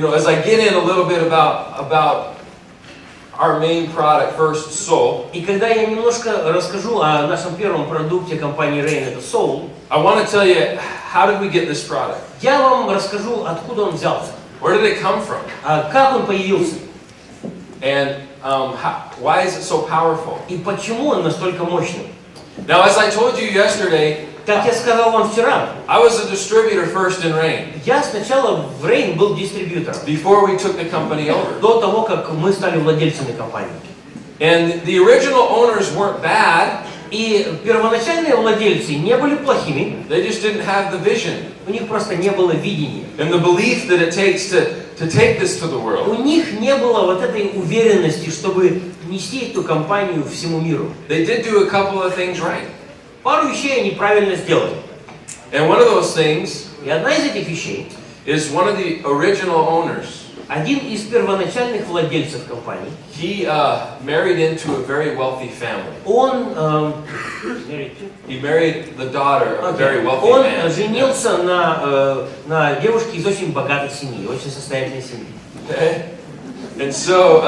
as I get in a little bit about our main product first, soul. И когда я немножко расскажу о нашем первом продукте компании Rain, это soul, I want to tell you, how did we get this product? я вам расскажу, откуда он взялся, Where did it come from? как он появился And why is it so powerful? и почему он настолько мощный. Now, as I told you yesterday, Как я сказал вам вчера, I was a distributor first in Rain, я сначала в Rain был дистрибьютором, before we took the company over. до того, как мы стали владельцами компании. And the original owners weren't bad, И первоначальные владельцы не были плохими, they just didn't have the vision у них просто не было видения. and the belief that it takes to take this to the У world. них не было вот этой уверенности, чтобы нести эту компанию всему миру. They did do a couple of things right. Пару вещей они правильно сделали. And one of those things И одна из этих вещей, is one of the original owners. один из первоначальных владельцев компании, He married into a very wealthy family. он He married the daughter of a very wealthy man. женился на девушке из очень богатой семьи, очень состоятельной семьи. Okay. And so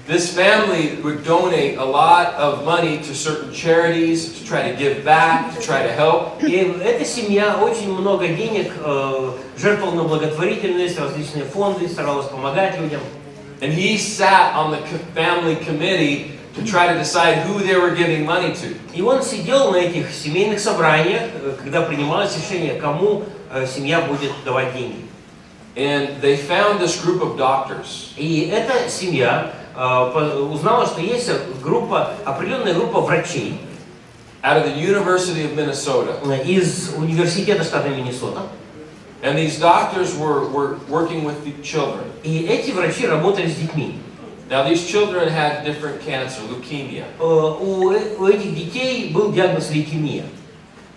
this family would donate a lot of money to certain charities to try to give back, to try to help. И эта семья очень много денег жертвовала на благотворительность, различные фонды, старалась помогать людям. And he sat on the family committee to try to decide who they were giving money to. И он сидел на этих семейных собраниях, когда принималось решение, кому семья будет давать деньги. And they found this group of doctors. И эта семья узнала, что есть определенная группа врачей Out of the University of Minnesota. из университета штата Миннесота. And these doctors were working with the children. И эти врачи работали с детьми. Now these children had different cancer, leukemia. У этих детей был диагноз лейкемия.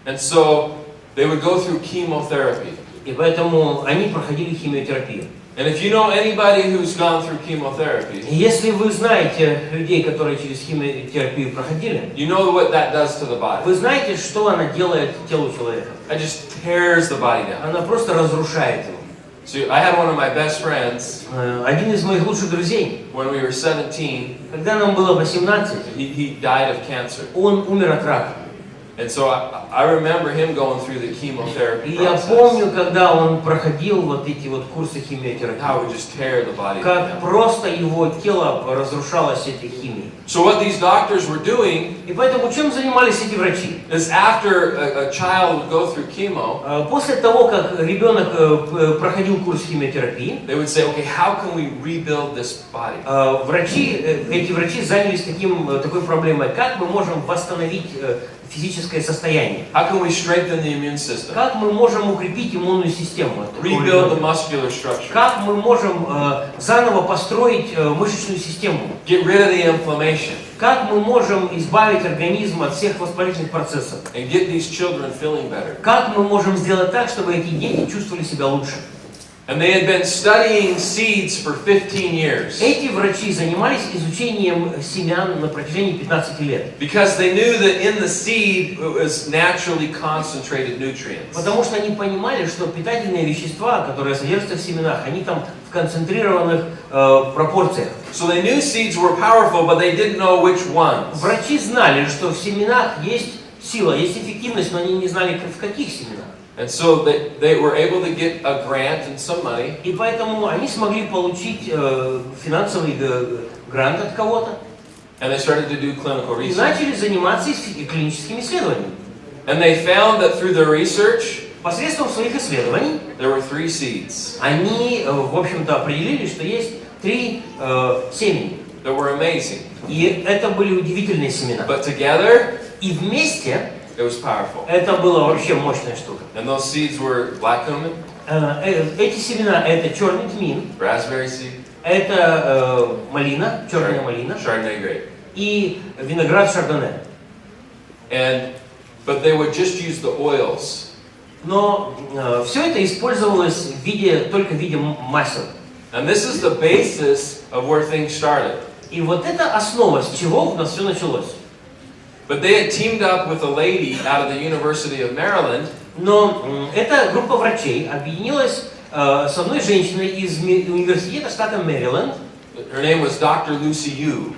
And so they would go through chemotherapy. И поэтому они проходили химиотерапию. And if you know anybody who's gone through chemotherapy, Если вы знаете людей, которые через химиотерапию проходили, you know what that does to the body. вы знаете, что она делает телу человека. It just tears the body down. Она просто разрушает его. So I had one of my best friends Один из моих лучших друзей, when we were 17. когда нам было 18, He died of cancer. он умер от рака. And so I remember him going through the chemotherapy И я process. помню, когда он проходил вот эти вот курсы химиотерапии, How it would just tear the body как down. просто его тело разрушалось этой химией. So what these doctors were doing И поэтому чем занимались эти врачи? is after a child would go through chemo, После того, как ребенок проходил курс химиотерапии, they would say, okay, how can we rebuild this body? эти врачи занялись такой проблемой, как мы можем восстановить физическое состояние. How can we strengthen the immune system? Как мы можем укрепить иммунную систему? Rebuild the muscular structure. Как мы можем заново построить мышечную систему? Get rid of the inflammation. Как мы можем избавить организм от всех воспалительных процессов? And get these children feeling better. Как мы можем сделать так, чтобы эти дети чувствовали себя лучше? And they had been studying seeds for 15 years. Эти врачи занимались изучением семян на протяжении 15 лет. Because they knew that in the seed was naturally concentrated nutrients. Потому что они понимали, что питательные вещества, которые содержатся в семенах, они там в концентрированных пропорциях. So they knew seeds were powerful, but they didn't know which ones. Врачи знали, что в семенах есть сила, есть эффективность, но они не знали, в каких семенах. And so they were able to get a grant and some money. И поэтому они смогли получить финансовый грант от кого-то. And they started to do clinical И research. начали заниматься клиническими исследованиями. And they found that through their research, Посредством своих исследований there were 3 seeds они, в общем-то, определили, что есть 3 семени. that were amazing. И это были удивительные семена. But together, И вместе it was powerful. это была вообще мощная штука. And those seeds were black cumin, Эти семена — это черный тмин, raspberry seed, это малина, черная малина Chardonnay grape. и виноград шардоне. But they would just use the oils. Но все это использовалось только в виде масел. And this is the basis of where things started. И вот это основа, с чего у нас все началось. But they had teamed up with a lady out of the University of Maryland. Но эта группа врачей объединилась с одной женщиной из университета штата Мэриленд. Her name was Dr. Lucy Yu.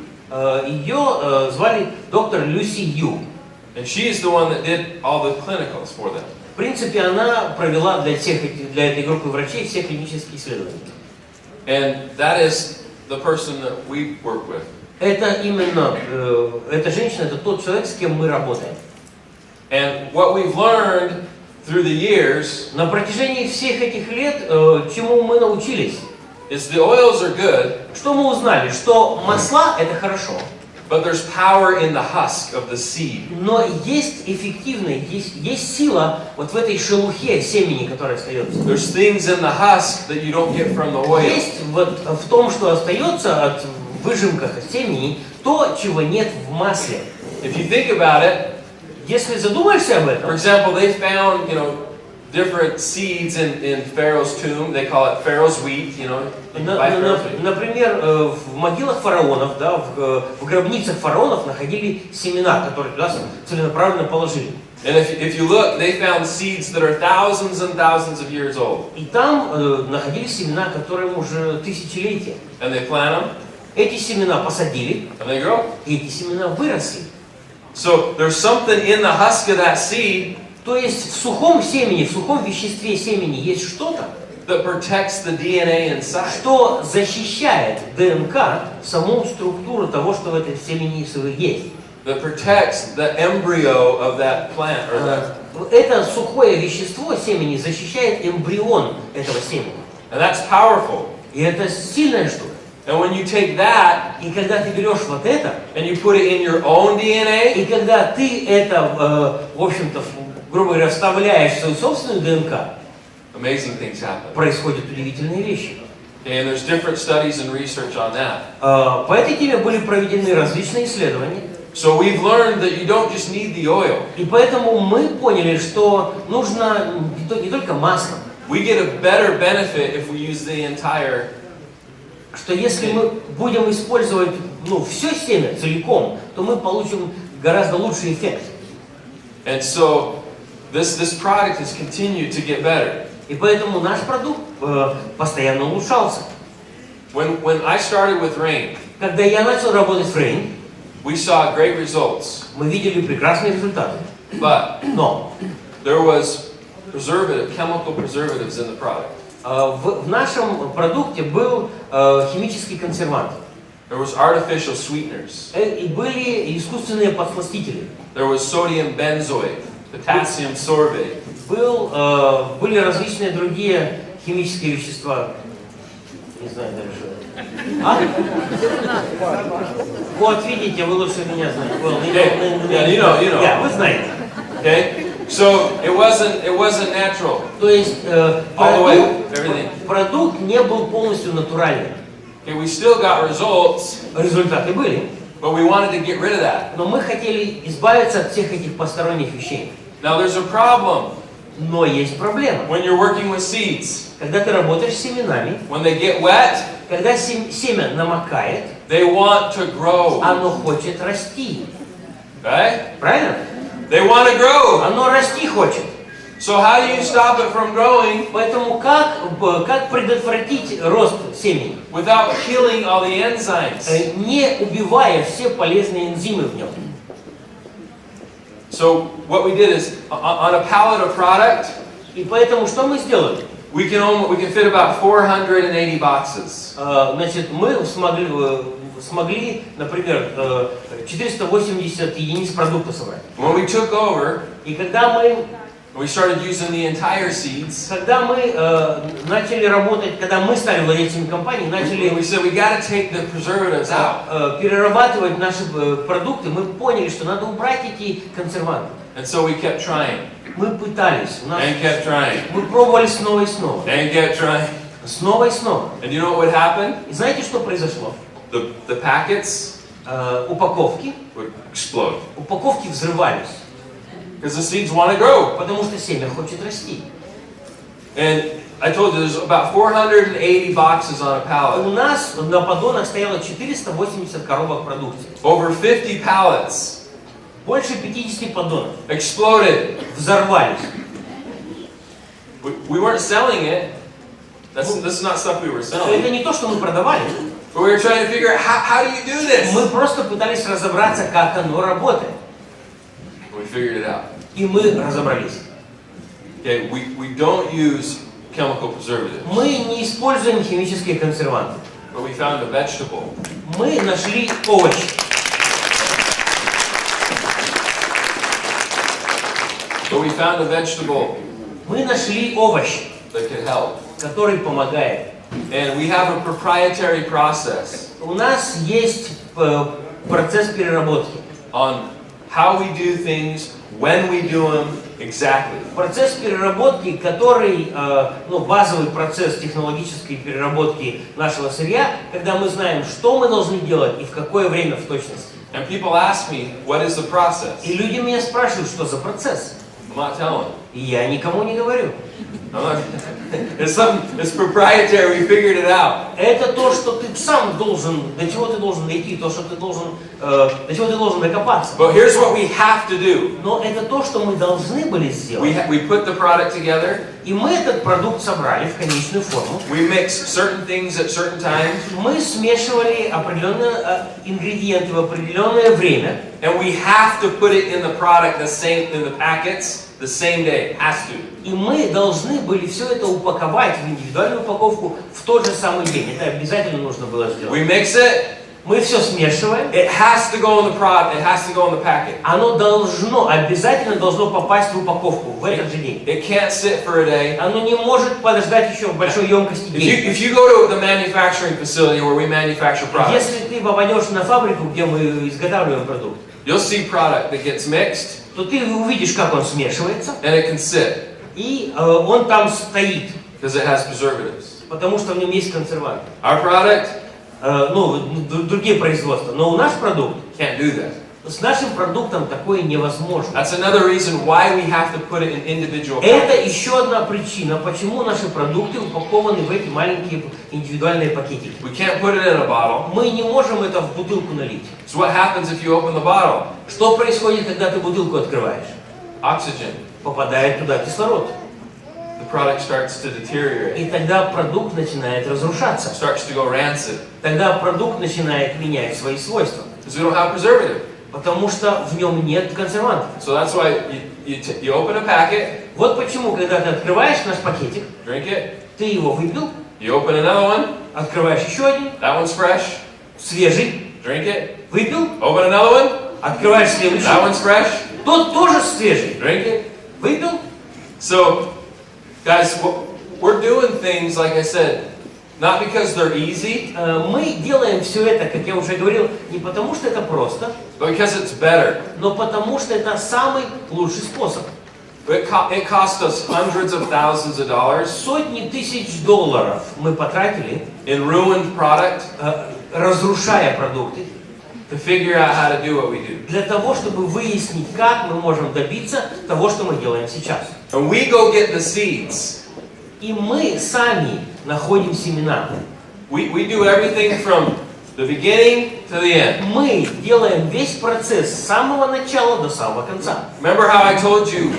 Ее звали доктор Люси Ю. And she is the one that did all the clinicals for them. В принципе, она провела для этой группы врачей все клинические исследования. And that is the person that we work with. Это именно, эта женщина, это тот человек, с кем мы работаем. And what we've learned through the years, на протяжении всех этих лет, чему мы научились, is the oils are good, что мы узнали, что масла это хорошо, but there's power in the husk of the seed. но есть эффективность, есть сила вот в этой шелухе семени, которая остается. There's things in the husk that you don't get from the oil. Есть вот в том, что остается от выжимках семени, то, чего нет в масле. If you think about it, если задумаешься об этом, for example, they found, different seeds in Pharaoh's tomb. They call it Pharaoh's wheat, например, в могилах фараонов, да, в гробницах фараонов находили семена, которые туда целенаправленно положили. And if you look, they found seeds that are thousands and thousands of years old. И там находились семена, которым уже тысячелетия. And they plant them. Эти семена посадили, and they grow. И эти семена выросли. So there's something in the husk of that seed. То есть в сухом семени, в сухом веществе семени есть что-то, that protects the DNA inside. Что защищает ДНК, саму структуру того, что в этой семени есть. That protects the embryo of that plant or that. Это сухое вещество семени защищает эмбрион этого семени. And that's powerful. И это сильная штука. And when you take that, и когда ты берешь вот это, and you put it in your own DNA, и когда ты это, в общем-то, грубо говоря, вставляешь в свою собственную ДНК, amazing things happen. Происходят удивительные вещи. And there's different studies and research on that. По этой теме были проведены различные исследования. So we've learned that you don't just need the oil. И поэтому мы поняли, что нужно не только масло. We get a better benefit if we use the entire. Что если мы будем использовать, все семя целиком, то мы получим гораздо лучший эффект. And so this product has continued to get better. И поэтому наш продукт постоянно улучшался. When I started with Rain, когда я начал работать с Rain, we saw great results. Мы видели прекрасные результаты. Но there was chemical preservatives in the product. В нашем продукте был химический консервант. There was artificial sweeteners. И были искусственные подсластители. There was sodium benzoate, potassium sorbate. Были различные другие химические вещества. Не знаю даже. Вот видите, вы лучше меня знаете. Yeah, вы знаете. Okay? So it wasn't natural. То есть продукт не был полностью натуральным. Okay, we still got results. Результаты были. But we wanted to get rid of that. Но мы хотели избавиться от всех этих посторонних вещей. Now there's a problem. Но есть проблема. When you're working with seeds. Когда ты работаешь с семенами. When they get wet. Когда семя намокает. They want to grow. Оно хочет расти. Right? Правильно? They want to grow. Оно расти хочет. So how do you stop it from growing? Поэтому как предотвратить рост семени? Without killing all the enzymes. Не убивая все полезные энзимы в нем. So what we did is on a pallet of product. И поэтому что мы сделали? We can fit about 480 boxes. Значит, мы смогли, например, 480 единиц продукта собрать. When we took over, и когда we started using the entire seeds. Когда мы начали работать, когда мы стали владельцами компании, начали we said we got to take the preservatives out. Перерабатывать наши продукты, мы поняли, что надо убрать эти консерванты. And so we kept trying. Мы пытались, and kept trying. Мы пробовали снова и снова. And kept trying. Снова и снова. And you know what would happen? И знаете, что произошло? The packets упаковки would explode. Упаковки взрывались. Because the seeds want to grow. Потому что семя хочет расти. And I told you there's about 480 boxes on a pallet. У нас на поддонах стояло 480 коробок продукции. Over 50 pallets. Больше 50 поддонов. Exploded. Взорвались. We weren't selling it. This is not stuff we were Это selling. не то, что мы продавали. But we were trying to figure out how do you do this? Мы просто пытались разобраться, как оно работает. We figured it out. И мы разобрались. Okay, we don't use chemical preservatives, Мы не используем химические консерванты. but we found a vegetable Мы нашли овощи. Мы нашли овощ, that can help. который помогает. And we have a proprietary process У нас есть процесс переработки. on how we do things, when we do them, exactly. Процесс переработки, который, базовый процесс технологической переработки нашего сырья, когда мы знаем, что мы должны делать и в какое время в точности. And people ask me, what is the process? И люди меня спрашивают, что за процесс. I'm not telling. И я никому не говорю. It's proprietary, we figured it out. Это то, что ты сам должен, до чего ты должен дойти, то, что ты должен, до чего ты должен докопаться. But here's what we have to do. Но это то, что мы должны были сделать. We put the product together. И мы этот продукт собрали в конечную форму. We mix certain things at certain times. Мы смешивали определенные ингредиенты в определенное время. And we have to put it in the product in the packets the same day. Has to. И мы должны были все это упаковать в индивидуальную упаковку в тот же самый день. Это обязательно нужно было сделать. We mix it. Мы все смешиваем. It has to go in the product. It has to go in the packet. Оно обязательно должно попасть в упаковку в этот же день. It can't sit for a day. Оно не может подождать еще в большой емкости день. If you go to the manufacturing facility where we manufacture products, Если ты попадешь на фабрику, где мы изготавливаем продукт, you'll see product that gets mixed, то ты увидишь, как он смешивается, and it can sit и он там стоит, because it has preservatives. потому что в нем есть консерванты. Our product Другие производства. Но наш продукт, can't do that. с нашим продуктом такое невозможно. That's another reason why we have to put it in individual Это packets. еще одна причина, почему наши продукты упакованы в эти маленькие индивидуальные пакетики. We can't put it in a bottle. Мы не можем это в бутылку налить. So what happens if you open the bottle? Что происходит, когда ты бутылку открываешь? Oxygen. Попадает туда кислород. The product starts to deteriorate. И тогда продукт начинает разрушаться. Starts to go rancid. Тогда продукт начинает менять свои свойства. Because we don't have preservative. Потому что в нем нет консервантов. So that's why you open a packet, Вот почему, когда ты открываешь наш пакетик, drink it, ты его выпил, you open another one, открываешь еще один, that one's fresh, свежий, drink it, выпил, open another one, открываешь следующий, that one's fresh, тот тоже свежий, drink it. выпил. So, guys, we're doing things, like I said, not because they're easy, Мы делаем все это, как я уже говорил, не потому что это просто, but because it's better. но потому что это самый лучший способ. It cost us hundreds of thousands of dollars Сотни тысяч долларов мы потратили, in ruined product разрушая продукты, to figure out how to do what we do. для того, чтобы выяснить, как мы можем добиться того, что мы делаем сейчас. And we go get the seeds. И мы сами находим семена. We do everything from the beginning to the end. Мы делаем весь процесс с самого начала до самого конца. Remember how I told you,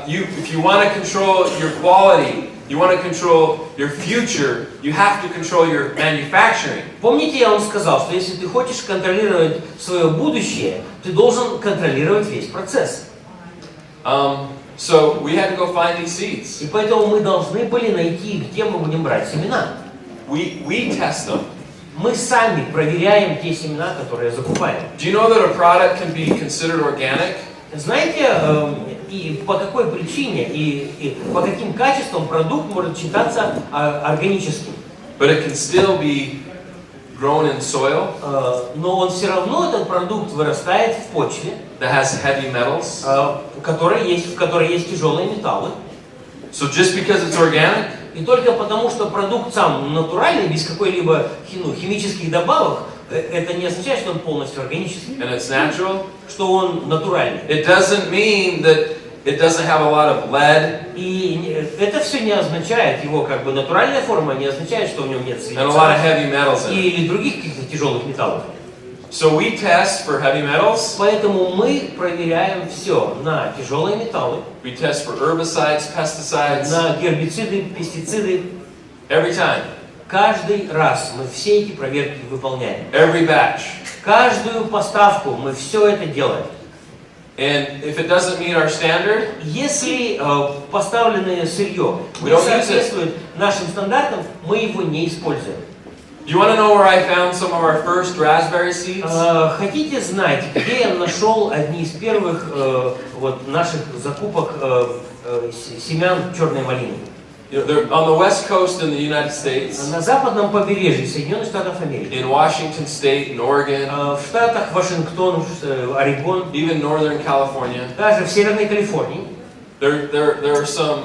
if you want to control your quality, you want to control your future, you have to control your manufacturing. Помните, я вам сказал, что если ты хочешь контролировать свое будущее, ты должен контролировать весь процесс. So we had to go find these seeds. И поэтому мы должны были найти, где мы будем брать семена. We test them. Мы сами проверяем те семена, которые закупаем. Do you know that a product can be considered organic? Знаете, и по какой причине, и по каким качествам продукт может считаться органическим? But it can still be grown in soil Но он все равно, этот продукт, вырастает в почве, that has heavy metals. в которой есть тяжелые металлы. So just because it's organic, И только потому, что продукт сам натуральный, без какой-либо химических добавок, это не означает, что он полностью органический, and it's natural, что он натуральный. it doesn't mean that it doesn't have a lot of lead И это все не означает, его как бы натуральная форма не означает, что в нем нет and a lot of свинца heavy metals in it. или других каких-то тяжелых металлов. So we test for heavy metals, Поэтому мы проверяем все на тяжелые металлы, we test for herbicides, pesticides, на гербициды, пестициды, Every time. Каждый раз мы все эти проверки выполняем. Every batch. Каждую поставку мы все это делаем. And if it doesn't meet our standard, Если поставленное сырье We не don't use it. соответствует нашим стандартам, мы его не используем. do you want to know where I found some of our first raspberry seeds? Хотите знать, где я нашел одни из первых вот, наших закупок семян черной малины? They're on the west coast in the United States, На западном побережье Соединенных Штатов Америки, in Washington State, in Oregon, в штатах Вашингтон, Орегон, even Northern California. даже в Северной Калифорнии. There are some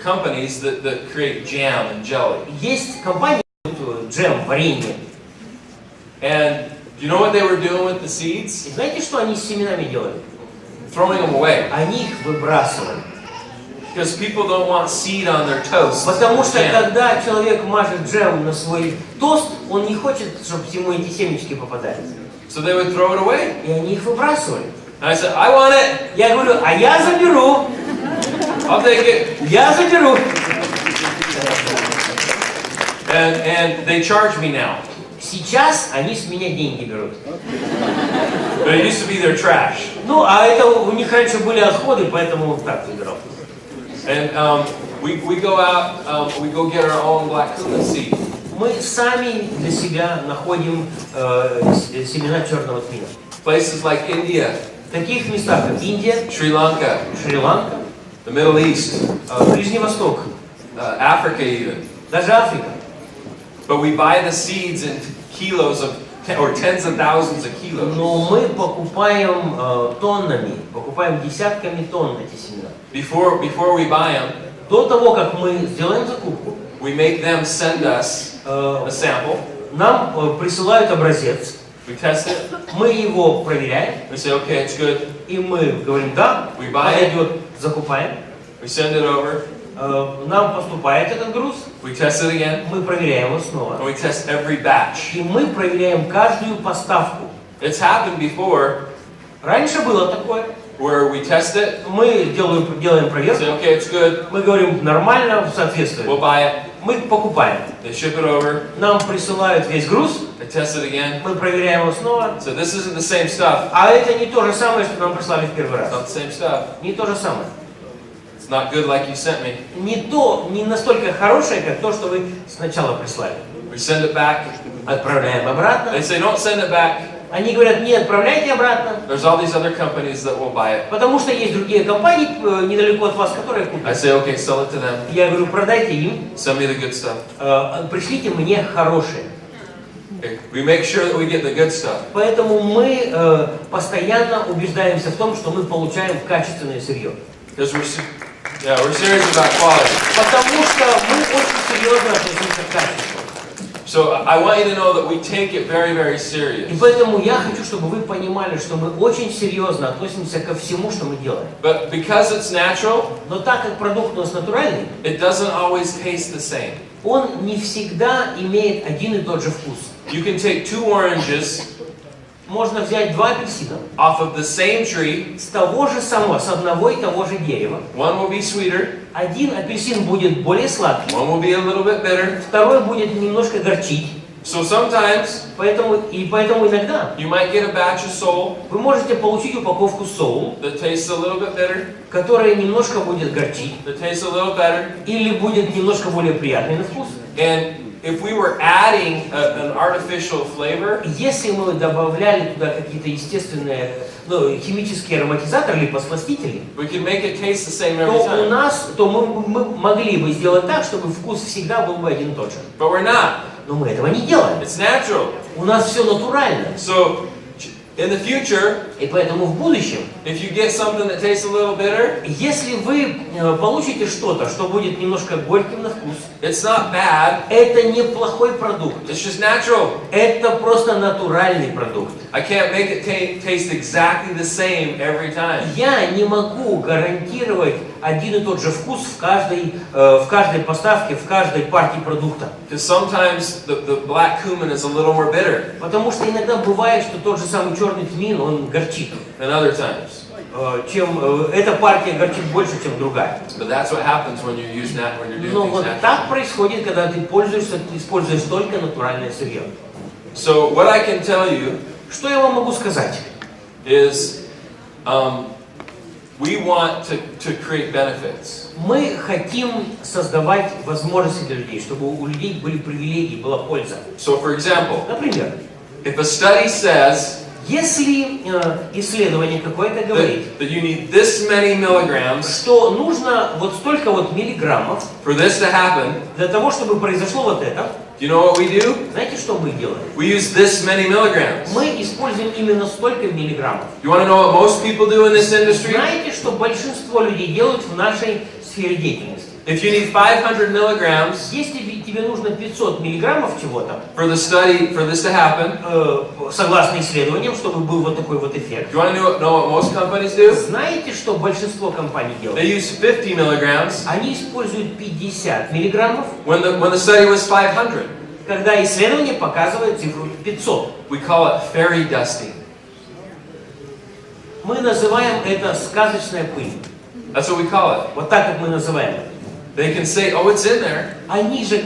companies that create jam and jelly. Есть компании, джем, варенье. And do you know what they were doing with the seeds? И знаете, что они с семенами делали? Throwing them away. Они их выбрасывали. Because people don't want seed on their toast. Потому что Jam. когда человек мажет джем на свой тост, он не хочет, чтобы ему эти семечки попадали. So they would throw it away. И они их выбрасывали. And I said, I want it. Я говорю, а я заберу. I'll take it. Я заберу. And they charge me now. Сейчас они с меня деньги берут. But it used to be their trash. Ну, а это у них раньше были отходы, поэтому он так забирал. And we go out, we go get our own black cumin seed. Мы сами для себя находим семена черного тмина. Places like India, В таких местах, как Индия, Sri Lanka, Шри-Ланка, the Middle East, Ближний Восток, Africa even. даже Африка. But we buy the seeds in kilos of, or tens of thousands of kilos. Но мы покупаем тоннами, покупаем десятками тонн эти семена. Before we buy them, До того, как мы сделаем закупку, we make them send us a sample. нам присылают образец, We test it. мы его проверяем, We say, okay, it's good. и мы говорим, да, We buy it. подойдет, закупаем. We send it over. Нам поступает этот груз, We test it again. мы проверяем его снова. And we test every batch. И мы проверяем каждую поставку. It's happened before Раньше было такое. where we test it. Мы делаем We проверку, say, okay, it's good. мы говорим, нормально, соответствует. We'll buy it. Мы покупаем. They ship it over. Нам присылают весь груз, They test it again. мы проверяем его снова. So this isn't the same stuff. А это не то же самое, что нам прислали в первый It's раз. not the same stuff. Не то же самое. It's not good like you sent me. Не настолько хорошее, как то, что вы сначала прислали. We send it back. Отправляем обратно. They say, don't send it back. Они говорят, не отправляйте обратно, There's all these other companies that will buy it. потому что есть другие компании недалеко от вас, которые I купят. say, okay, sell it to them. Я говорю, продайте им, Send me the good stuff. пришлите мне хорошее. Okay. We make sure that we get the good stuff. Поэтому мы постоянно убеждаемся в том, что мы получаем качественное сырье. Because we're serious about quality. Потому что мы очень серьезно относимся к качеству. So I want you to know that we take it very, very И serious. поэтому я хочу, чтобы вы понимали, что мы очень серьезно относимся ко всему, что мы делаем. But because it's natural, Но так как продукт у нас натуральный, it doesn't always taste the same. он не всегда имеет один и тот же вкус. You can take 2 oranges Можно взять 2 апельсина off of the same tree. с того же самого, с одного и того же дерева. One will be sweeter, Один апельсин будет более сладкий, one will be a little bit bitter. второй будет немножко горчить. So sometimes Поэтому иногда you might get a batch of soul вы можете получить упаковку соул, that tastes a little bit bitter, которая немножко будет горчить, that tastes a little better. или будет немножко более приятный на вкус. And if we were adding an artificial flavor, Если мы добавляли туда какие-то естественные, химические ароматизаторы или посластители, we can make it taste the same every time. то мы могли бы сделать так, чтобы вкус всегда был бы один и тот же. But we're not. Но мы этого не делаем. It's natural. У нас все натурально. So in the future, И поэтому в будущем, if you get something that tastes a little bitter, если вы получите что-то, что будет немножко горьким на вкус, it's not bad. это не плохой продукт. It's just natural. Это просто натуральный продукт. I can't make it taste exactly the same every time. Я не могу гарантировать один и тот же вкус в каждой поставке, в каждой партии продукта. Because sometimes the black cumin is a little more bitter Потому что иногда бывает, что тот же самый черный тмин, он горчит. than other times. эта партия горчит больше, чем другая. But that's what happens when you use when you're doing Но things вот naturally. так происходит, когда ты используешь только натуральное сырье. So what I can tell you Что я вам могу сказать? is we want to create benefits. Мы хотим создавать возможности для людей, чтобы у людей были привилегии, была польза. So for example, Например, if a study says если исследование какое-то говорит, that you need this many milligrams что нужно вот столько вот миллиграммов for this to happen, для того, чтобы произошло вот это, do you know what we do? знаете, что мы делаем? We use this many milligrams. Мы используем именно столько миллиграммов. You want to know what most people do in this industry? Знаете, что большинство людей делают в нашей сфере деятельности? If you need 500 milligrams Если тебе нужно 500 миллиграммов чего-то, for the study, for this to happen, согласно исследованиям, чтобы был вот такой вот эффект, you want to know what most companies do? знаете, что большинство компаний They делают? use 50 milligrams Они используют 50 миллиграммов, when the study was 500. когда исследование показывает цифру 500. We call it fairy dusting. Мы называем это сказочная пыль. That's what we call it. Вот так, как мы называем это. They can say, oh, it's in there. Они же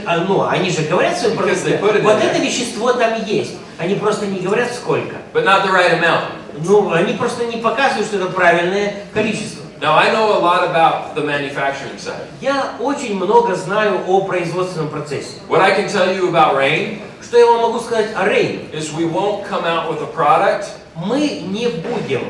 говорят в своем Because they продукте, put it in вот there. это вещество там есть. Они просто не говорят сколько. But not the right amount. Ну, они просто не показывают, что это правильное количество. Now, I know a lot about the manufacturing side. Я очень много знаю о производственном процессе. What I can tell you about Rain Что я вам могу сказать о Rain? is we won't come out with a product Мы не будем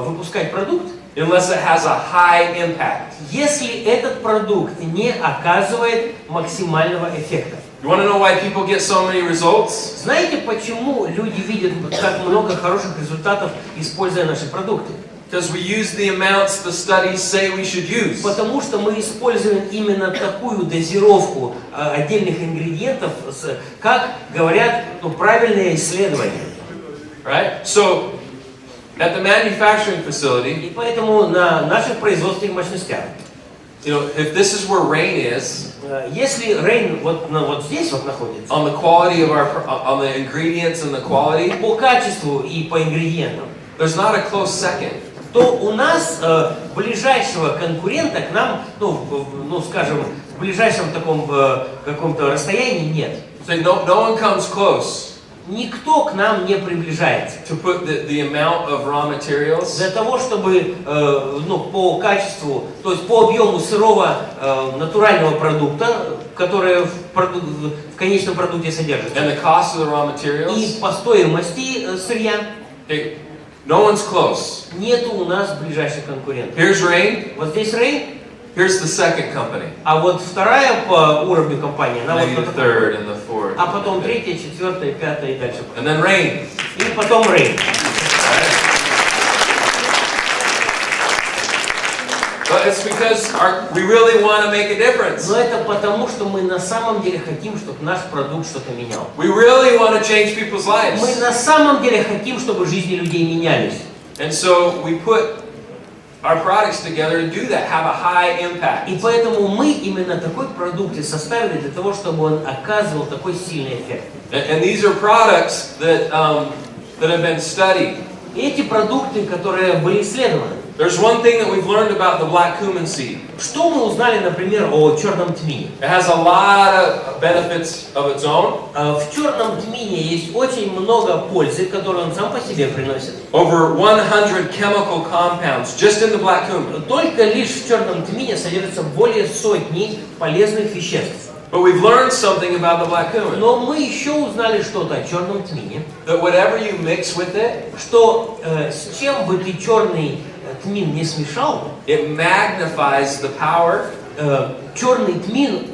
выпускать продукт, unless it has a high impact. если этот продукт не оказывает максимального эффекта. You want to know why people get so many results? Знаете, почему люди видят так много хороших результатов, используя наши продукты? Because we use the amounts the studies say we should use. Потому что мы используем именно такую дозировку отдельных ингредиентов, как говорят правильные исследования. Right? So, at the manufacturing facility, И поэтому на наших производственных мощностях, you know, if this is where Rain is, если Rain вот здесь вот находится, on the quality of on the ingredients and the quality, по качеству и по ингредиентам, there's not a close second. то у нас ближайшего конкурента к нам, скажем, в ближайшем таком каком-то расстоянии нет. So no one comes close Никто к нам не приближается. to put the amount of raw materials Для того, чтобы по качеству, то есть по объему сырого натурального продукта, который в конечном продукте содержится, and the cost of the raw и materials, по стоимости сырья, no one's close. нету у нас ближайших конкурентов. Here's Rain, Вот здесь Rain, here's the second company, а вот вторая по уровню компания, она maybe вот the на таком. third and the fourth, А потом третья, четвертая, пятая и дальше. and then Rain. И потом Rain. Right? But it's because we really want to make a difference. Но это потому, что мы на самом деле хотим, чтобы наш продукт что-то менял. We really want to change people's lives. Мы на самом деле хотим, чтобы жизни людей менялись. And so we put our products together to do that, have a high impact. И поэтому мы именно такой продукт и составили для того, чтобы он оказывал такой сильный эффект. And these are products that have been studied. И эти продукты, которые были исследованы. There's one thing that we've learned about the black cumin seed. Что мы узнали, например, о черном тмине? It has a lot of benefits of its own. В черном тмине есть очень много пользы, которую он сам по себе приносит. Over 100 chemical compounds just in the black cumin. Только лишь в черном тмине содержится более сотни полезных веществ. But we've learned something about the black cumin. Но мы еще узнали что-то о черном тмине, That whatever you mix with it, что с чем бы ты черный тмин не смешал, it magnifies the power черный тмин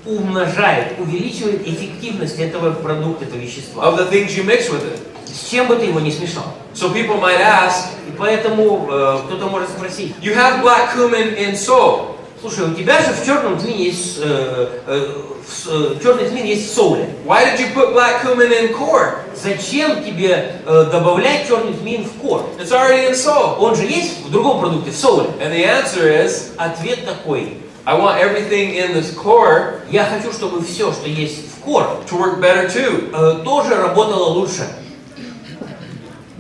умножает, увеличивает эффективность этого продукта, этого вещества. of the things you mix with it. С чем бы ты его не смешал. So people might ask, И поэтому кто-то может спросить: you have black cumin in salt. слушай, у тебя же в черном тмине есть черный тмин есть в соуле. Why did you put black cumin in core? Зачем тебе добавлять черный тмин в кор? It's already in salt. Он же есть в другом продукте, в соуле. And the answer is, Ответ такой: I want everything in this core я хочу, чтобы все, что есть в кор, to work better too. тоже работало лучше.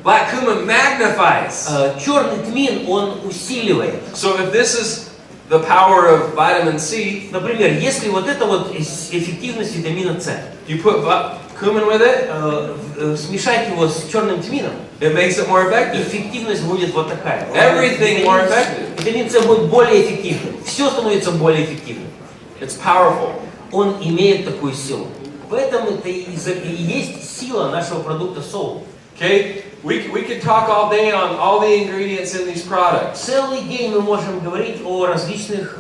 black cumin magnifies. Черный тмин, он усиливает. So if this is the power of vitamin C, Например, если вот это вот эффективность витамина С, you put cumin with it, смешать его с черным тмином, it makes it more effective. эффективность будет вот такая. Everything more effective. Витамин С будет более эффективным. Все становится более эффективным. It's powerful. Он имеет такую силу. В этом это и есть сила нашего продукта соул. Okay? We could talk all day on all the ingredients in these products. Целый день мы можем говорить о различных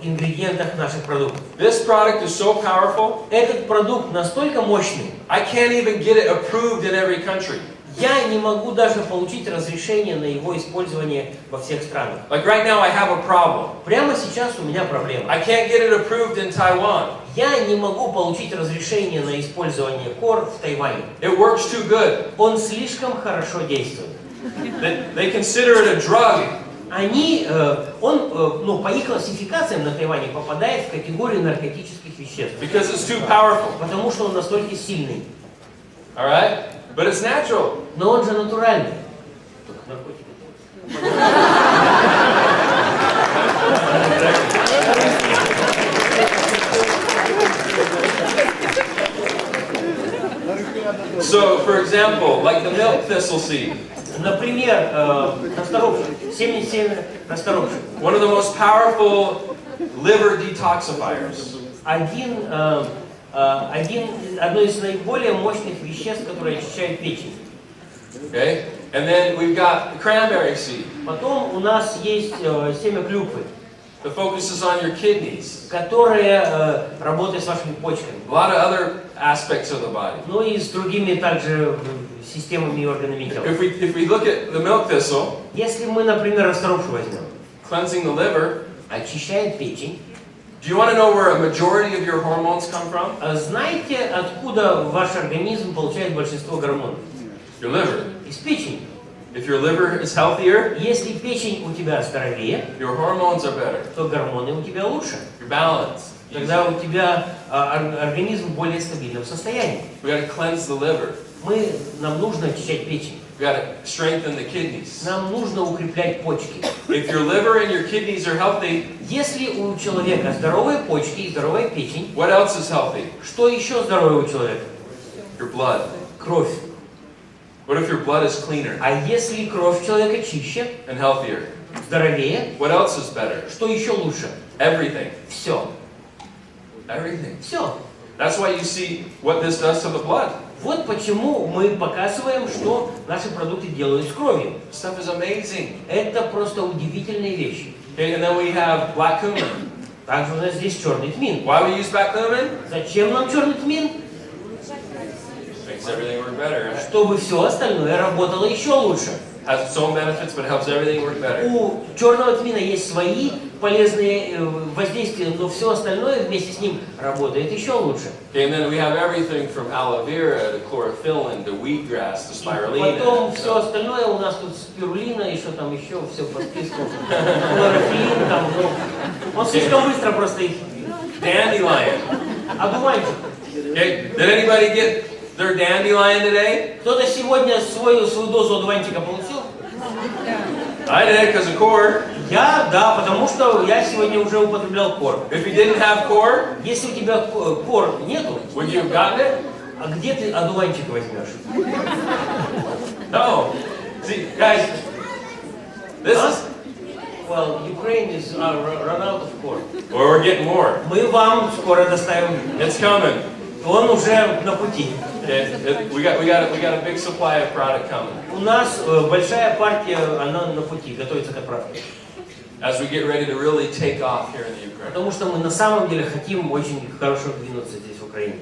ингредиентах наших продуктов. This product is so powerful, Этот продукт настолько мощный, I can't even get it approved in every country. я не могу даже получить разрешение на его использование во всех странах. Like right now I have a problem. Прямо сейчас у меня проблема. I can't get it approved in Taiwan. Я не могу получить разрешение на использование кор в Тайване. It works too good. Он слишком хорошо действует. They consider it a drug. Он по их классификациям на Тайване попадает в категорию наркотических веществ. Because it's too powerful. Потому что он настолько сильный. All right? But it's natural. Но он же натуральный. Только наркотик. So, for example, like the milk thistle seed. Например, семя расторопших. One of the most powerful liver detoxifiers. Одно из наиболее мощных веществ, которые очищают печень. Okay? And then we've got the cranberry seed. Потом у нас есть семя клюквы, that focuses on your kidneys. которое работает с вашими почками. A lot of other aspects of the body. Ну и с другими также системами и органами тела. If we look at the milk thistle, Если мы, например, расторопшу возьмем, cleansing the liver, очищает печень. do you want to know where a majority of your hormones come from? Знаете, откуда ваш организм получает большинство гормонов? Your liver. Из печени. If your liver is healthier, Если печень у тебя здоровее, your hormones are better. то гормоны у тебя лучше. You're balanced. Тогда у тебя организм в более стабильном состоянии. We got to cleanse the liver. Нам нужно очищать печень. We got to strengthen the kidneys. Нам нужно укреплять почки. If your liver and your kidneys are healthy, Если у человека здоровые почки и здоровая печень, what else is healthy? что еще здоровое у человека? Your blood. Кровь. What if your blood is cleaner А если кровь человека чище, and healthier? здоровее, What else is better? что еще лучше? Everything. Все. Everything. Все. That's why you see what this does to the blood. Вот почему мы показываем, что наши продукты делают с кровью. Stuff is amazing. Это просто удивительные вещи. Okay, and then we have black cumin. Также у нас здесь черный тмин. Why we use black cumin? Зачем нам черный тмин? Makes everything work better. Right? Чтобы все остальное работало еще лучше. Has its own benefits, but helps everything work better. У черного тмина есть свои полезные воздействия, но все остальное вместе с ним работает еще лучше. Okay, and then we have everything from aloe vera to chlorophyllin to wheatgrass to spirulina. Потом все остальное у нас тут спирулина, и что там еще, все по списку. Хлорофиллин там, он слишком быстро просто их. Dandelion. Одуванчик. Okay, did anybody get their dandelion today? Кто-то сегодня свою дозу одуванчика получил? I did because of core. Да, потому что я сегодня уже употреблял кор. If you didn't have core, Если у тебя кор нету, would you have gotten it? а где ты одуванчик возьмешь? No. See, guys, this is, Well, Ukraine is run out of corn. or we're getting more. Мы вам скоро доставим. It's coming. Он уже на пути. We got a big supply of product coming. У нас большая партия, она на пути, готовится к отправке. As we get ready to really take off here in the Ukraine. Потому что мы на самом деле хотим очень хорошо двинуться здесь, в Украине.